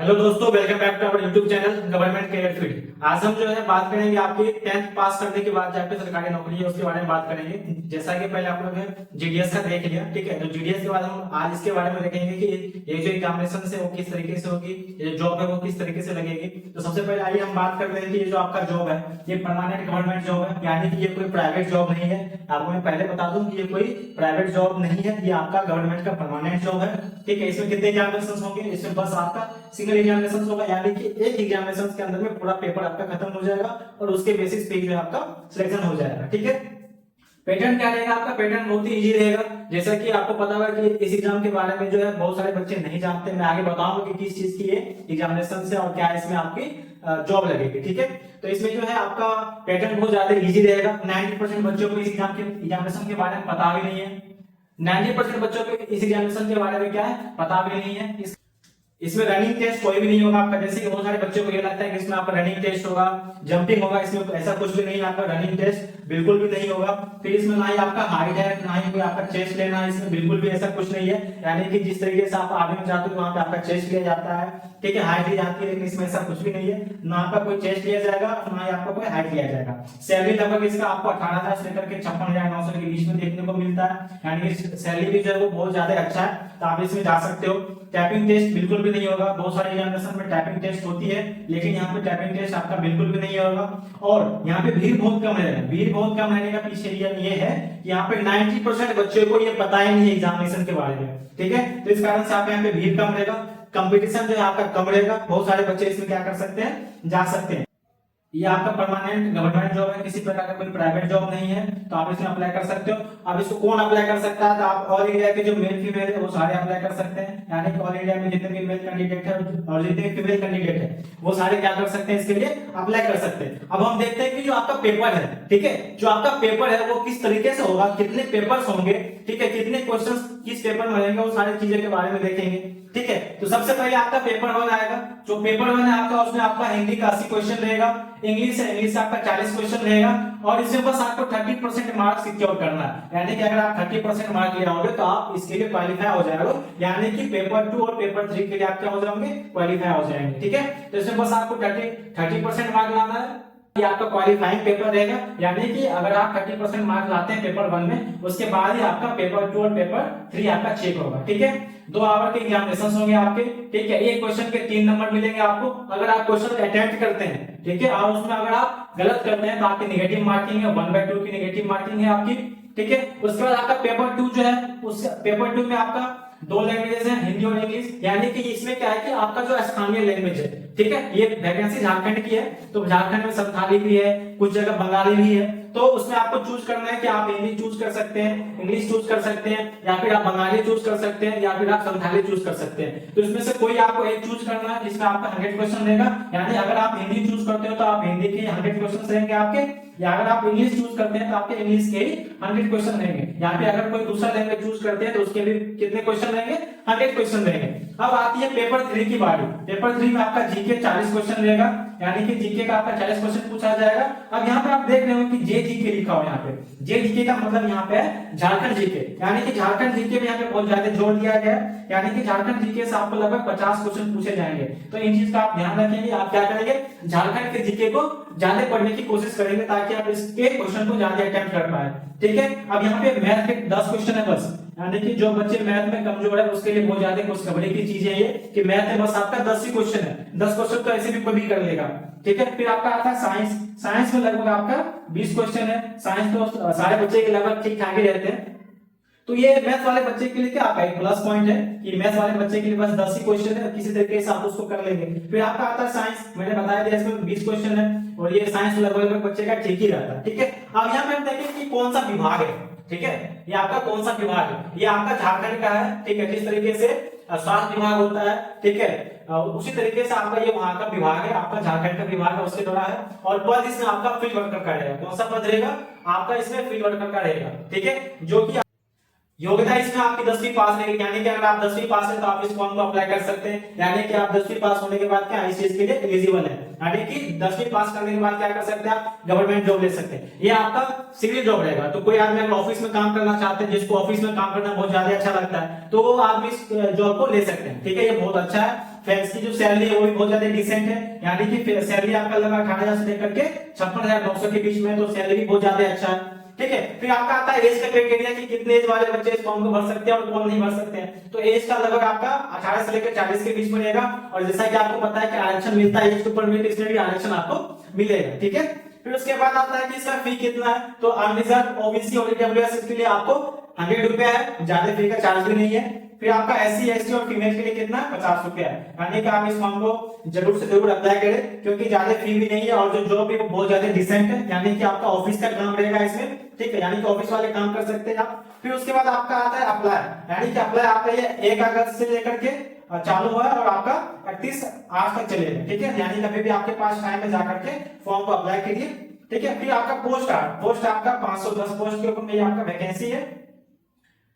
Hello दोस्तों, welcome back to our YouTube channel government career field. आज हम जो है बात करेंगे आपकी 10th पास करने के बाद जाके सरकारी नौकरी है उसके बारे में बात करेंगे। जैसा कि पहले आप लोगों ने जीडीएस का देख लिया, ठीक है। तो जीडीएस के बाद हम आज इसके बारे में देखेंगे कि ये जो एग्जामिनेशन है वो किस तरीके से होगी, ये जॉब है वो किस तरीके से लगेगी। तो सबसे पहले आइए हम बात करते हैं कि ये जो आपका जॉब है ये परमानेंट गवर्नमेंट जॉब है, यानी कि ये कोई प्राइवेट जॉब नहीं है। आपको मैं पहले बता दूं कि ये कोई प्राइवेट जॉब नहीं है, ये आपका गवर्नमेंट का परमानेंट जॉब है, ठीक है। इसमें कितने एग्जामिनेशन होंगे? इसमें बस आपका सिंगल एग्जामिनेशन होगा, यानी कि एक एग्जामिनेशन के अंदर में पूरा पेपर आपका खत्म हो जाएगा और उसके बेसिस पे जो है आपका सिलेक्शन हो जाएगा, ठीक है। पैटर्न क्या रहेगा आपका? पैटर्न बहुत ही इजी रहेगा। जैसा कि आपको पता होगा कि इस एग्जाम के बारे में जो है बहुत सारे बच्चे नहीं जानते। मैं आगे बताऊंगा कि किस चीज की ये एग्जामिनेशन से और क्या इसमें आपकी जॉब लगेगी, ठीक है। तो इसमें जो है आपका पैटर्न बहुत ज्यादा इजी रहेगा। 90% बच्चों को इस एग्जामिनेशन के बारे में पता भी नहीं है। 90% बच्चों को इस एग्जामिनेशन के बारे में क्या है पता भी नहीं है। इसमें रनिंग टेस्ट कोई भी नहीं होगा आपका। जैसे कि बहुत सारे बच्चों को ये लगता है कि इसमें आपका रनिंग टेस्ट होगा, जंपिंग होगा, इसमें ऐसा कुछ भी नहीं है। आपका रनिंग टेस्ट बिल्कुल भी नहीं होगा। फिर इसमें ना ही आपका हाइट है, ना ही कोई आपका चेस्ट लेना है, इसमें बिल्कुल भी ऐसा कुछ नहीं है। यानी कि जिस तरीके से आप आगे में जाते हो वहां पे आपका चेस्ट लिया जाता है, ठीक है, हाइट ली जाती है, लेकिन इसमें ऐसा कुछ भी नहीं है। ना आपका कोई चेस्ट लिया जाएगा, ना ही आपका कोई हाइट लिया जाएगा। सैलरी लगभग इसका आपको 18,000 से लेकर के 56,900 के बीच में देखने को मिलता है, यानी कि सैलरी भी जो है वो बहुत ज्यादा अच्छा है, तो आप इसमें जा सकते हो। टाइपिंग टेस्ट बिल्कुल भी नहीं होगा। बहुत सारे एग्जामिनेशन में टाइपिंग टेस्ट होती है, लेकिन यहाँ पे टाइपिंग टेस्ट आपका बिल्कुल भी नहीं होगा। और यहाँ पे भीड़ बहुत कम रहेगा। भीड़ बहुत कम रहने का पीछे रीजन ये है कि यहाँ पे 90% बच्चों को ये पता ही नहीं है एग्जामिनेशन के बारे में, ठीक है। तो इस कारण से आप यहाँ पे भीड़ कम रहेगा, कंपटीशन जो है आपका कम रहेगा। बहुत सारे बच्चे इसमें क्या कर सकते हैं, जा सकते हैं। ये आपका परमानेंट गवर्नमेंट जॉब है, किसी प्रकार का कोई प्राइवेट जॉब नहीं है, तो आप इसमें अप्लाई कर सकते हो। अब इसको कौन अप्लाई कर सकता है? तो आप ऑल इंडिया के जो मेल फीमेल है वो सारे अप्लाई कर सकते हैं, यानी कि ऑल इंडिया में जितने भी मेल कैंडिडेट है और जितने भी फीमेल कैंडिडेट है वो सारे क्या कर सकते हैं, इसके लिए अप्लाई कर सकते हैं। अब हम देखते हैं कि जो आपका पेपर है, ठीक है, जो आपका पेपर है वो किस तरीके से होगा, कितने पेपर्स होंगे, ठीक है, कितने क्वेश्चंस किस पेपर में रहेंगे, वो सारी चीजें के बारे में देखेंगे, ठीक है। तो सबसे पहले आपका पेपर 1 आएगा। जो पेपर 1 है आपका, उसमें आपका हिंदी का 80 क्वेश्चन रहेगा, इंग्लिश है, इंग्लिश आपका 40 क्वेश्चन रहेगा, और इसमें बस आपको 30% मार्क्स सिक्योर करना है। यानी कि अगर आप 30% मार्क ले आओगे तो आप इसके लिए क्वालिफाई हो जाओगे, यानी कि पेपर 2 और पेपर 3 के लिए आप क्या हो जाओगे, क्वालिफाई हो जाएंगे, ठीक है। तो इसमें बस आपको 30% मार्क लाना है। ये आपका क्वालिफाइंग पेपर रहेगा, यानी कि अगर आप 30% मार्क लाते हैं पेपर 1 में, उसके बाद ही आपका पेपर 2 और पेपर 3 आपका चेक होगा, ठीक है। 2 आवर के एग्जामिनेशन होंगे आपके, ठीक है। एक क्वेश्चन के 3 नंबर मिलेंगे आपको अगर आप क्वेश्चन अटेम्प्ट करते हैं, ठीक है, और उसमें अगर आप गलत करते हैं तो आपकी नेगेटिव मार्किंग है, 1/2 की नेगेटिव मार्किंग है आपकी, ठीक है। उसके बाद आपका पेपर 2 जो है, उस पेपर 2 में आपका 2 लैंग्वेजेस हैं, हिंदी और इंग्लिश, यानी कि इसमें क्या है कि आपका जो स्थानीय लैंग्वेज है, ठीक है, ये वैकेंसी झारखंड की है, तो झारखंड में संथाली भी है, कुछ जगह बंगाली भी है, तो उसमें आपको चूज करना है कि आप हिंदी चूज कर सकते हैं, इंग्लिश चूज कर सकते हैं, या फिर आप बंगाली चूज कर सकते हैं, या फिर आप संथाली चूज कर सकते हैं। तो इसमें से कोई आपको एक चूज करना है जिसमें आपका 100 क्वेश्चन रहेगा, यानी अगर आप हिंदी चूज करते हो तो आप हिंदी के 100 क्वेश्चन रहेंगे आपके, या अगर आप इंग्लिश चूज करते हैं तो आपके इंग्लिश के ही 100 क्वेश्चन रहेंगे, या फिर अगर कोई दूसरा लैंग्वेज चूज करते हैं तो उसके भी कितने क्वेश्चन रहेंगे, 100 क्वेश्चन रहेंगे। अब आती है पेपर 3 की बारी। पेपर 3 में आपका जीके 40 क्वेश्चन रहेगा, यानी कि जीके का आपका 40 क्वेश्चन पूछा जाएगा। अब यहाँ पे आप देख रहे हो कि जे जीके लिखा हुआ है, यहाँ पे जे जीके का मतलब यहाँ पे है झारखंड जीके, यानी कि झारखंड जीके में यहाँ पे बहुत ज्यादा जोर दिया गया है, यानी कि झारखंड जीके से आपको लगभग 50 क्वेश्चन पूछे जाएंगे। तो इन चीज का आप ध्यान रखेंगे, आप क्या करेंगे, झारखंड के जीके को ज्यादा पढ़ने की कोशिश करेंगे ताकि आप इसके क्वेश्चन को ज्यादा अटेम्प्ट कर पाए, ठीक है। अब यहाँ पे मैथ के 10 क्वेश्चन है बस, यानी कि जो बच्चे मैथ में कमजोर है उसके लिए बहुत ज्यादा खुशखबरी की चीज है ये कि मैथ में बस आपका 10 ही क्वेश्चन है। 10 क्वेश्चन तो ऐसे भी कोई भी कर लेगा, ठीक है। फिर आपका आता है साइंस। साइंस में लगभग आपका 20 क्वेश्चन है। साइंस तो सारे बच्चे के लगभग ठीक ठाक ही रहते हैं, तो ये मैथ वाले बच्चे के लिए क्या आपका एक प्लस पॉइंट है कि मैथ वाले बच्चे के लिए बस 10 ही क्वेश्चन है, किसी तरीके से आप उसको कर लेंगे। फिर आपका आता है साइंस, मैंने बताया था इसमें 20 क्वेश्चन है, और ये साइंस लगभग बच्चे का ठीक ही रहता है, ठीक है। अब यहाँ पे हम देखें कि कौन सा विभाग है, ठीक है, ये आपका कौन सा विभाग है, ये आपका झारखंड का है, ठीक है। जिस तरीके से स्वास्थ्य विभाग होता है, ठीक है, उसी तरीके से आपका ये वहां का विभाग है, आपका झारखंड का विभाग है, उसके द्वारा है। और पद इसमें आपका फील्ड वर्कर का रहेगा। कौन सा पद रहेगा आपका इसमें? फील्ड वर्कर का रहेगा, ठीक है। जो कि योग्यता इसमें आपकी 10वीं पास रहेगी, यानी कि अगर आप 10वीं पास है तो आप इस फॉर्म को अप्लाई कर सकते हैं, यानी कि आप 10वीं पास होने के बाद क्या इस चीज के लिए एलिजिबल है, यानी कि 10वीं पास करने के बाद क्या कर सकते हैं आप, गवर्नमेंट जॉब ले सकते हैं। ये आपका सिविल जॉब रहेगा। तो कोई आदमी अगर ऑफिस में काम करना चाहते हैं, जिसको ऑफिस में काम करना बहुत ज्यादा अच्छा लगता है, तो वो आदमी इस जॉब को ले सकते हैं, ठीक है। ये बहुत अच्छा है। फिर इसकी जो सैलरी है वो भी बहुत ज्यादा डिसेंट है, यानी कि सैलरी आपका लगा 18,000 से लेकर के 56,900 के बीच में, तो सैलरी भी बहुत ज्यादा अच्छा है। ठीक है, फिर आपका आता है एज का क्राइटेरिया कि कितने एज वाले बच्चे इस फॉर्म को भर सकते हैं और कौन नहीं भर सकते हैं। तो एज का लगभग आपका 18 से लेकर 40 के बीच में रहेगा, और जैसा कि आपको पता है कि आरक्षण मिलता है एज के ऊपर में, इसलिए भी आरक्षण आपको मिलेगा। ठीक है, फिर उसके बाद आता है कि इसका फी कितना है, तो अनरिजर्व ओबीसी और ईडब्ल्यूएस इसके लिए आपको 100 रुपया है, ज्यादा फी का चार्ज भी नहीं है। फिर आपका एससी एसटी और फीमेल के लिए कितना 50 रुपया है, यानी कि आप इस फॉर्म को जरूर से जरूर अप्लाई करें, क्योंकि ज्यादा फी भी नहीं है और जो जॉब भी बहुत ज्यादा डिसेंट है, यानी कि आपका ऑफिस का काम रहेगा इसमें। ठीक है, यानी कि ऑफिस वाले काम कर सकते हैं आप। फिर उसके बाद आपका आता है अप्लाई, यानी कि अप्लाई आपका ये 1 अगस्त से लेकर के चालू हुआ है और आपका 31/8 तक चलेगा। ठीक है, यानी कभी भी आपके पास टाइम है जाकर के फॉर्म को अप्लाई करिए। ठीक है, फिर आपका पोस्ट आपका 510 पोस्ट के ऊपर में आपका वैकेंसी है।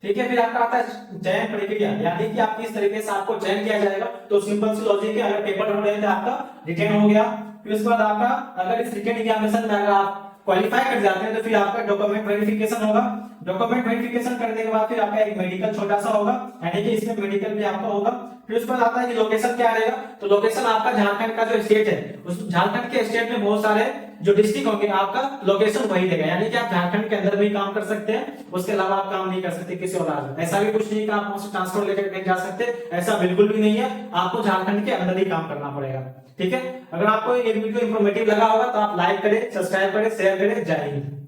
ठीक है, फिर आपका आता है चयन प्रक्रिया, यानी कि आप किस तरीके से आपको चयन किया जाएगा। तो सिंपल सी लॉजिक है, अगर पेपर हो रहे थे आपका रिटर्न हो गया, फिर उसके बाद आपका अगर इस रिटर्न एग्जामिनेशन में अगर आप क्वालिफाई कर जाते हैं तो फिर आपका डॉक्यूमेंट वेरिफिकेशन होगा। डॉक्यूमेंट वेरिफिकेशन करने के बाद फिर आपका एक मेडिकल छोटा सा होगा, यानी कि इसमें मेडिकल भी आपका होगा। फिर उसके बाद आता है कि लोकेशन क्या रहेगा, तो लोकेशन आपका झारखंड का जो स्टेट है, उस झारखंड के स्टेट में बहुत सारे जो डिस्ट्रिक्ट होंगे आपका लोकेशन वही देगा, यानी कि आप झारखंड के अंदर भी काम कर सकते हैं, उसके अलावा आप काम नहीं कर सकते किसी और राज्य में। ऐसा भी कुछ नहीं कि आप वहां से ट्रांसफर लेकर के जा सकते, ऐसा बिल्कुल भी नहीं है, आपको झारखंड के अंदर ही काम करना पड़ेगा। ठीक है, अगर आपको ये वीडियो इंफॉर्मेटिव लगा होगा तो आप लाइक करें, सब्सक्राइब करें, शेयर करें। जय हिंद।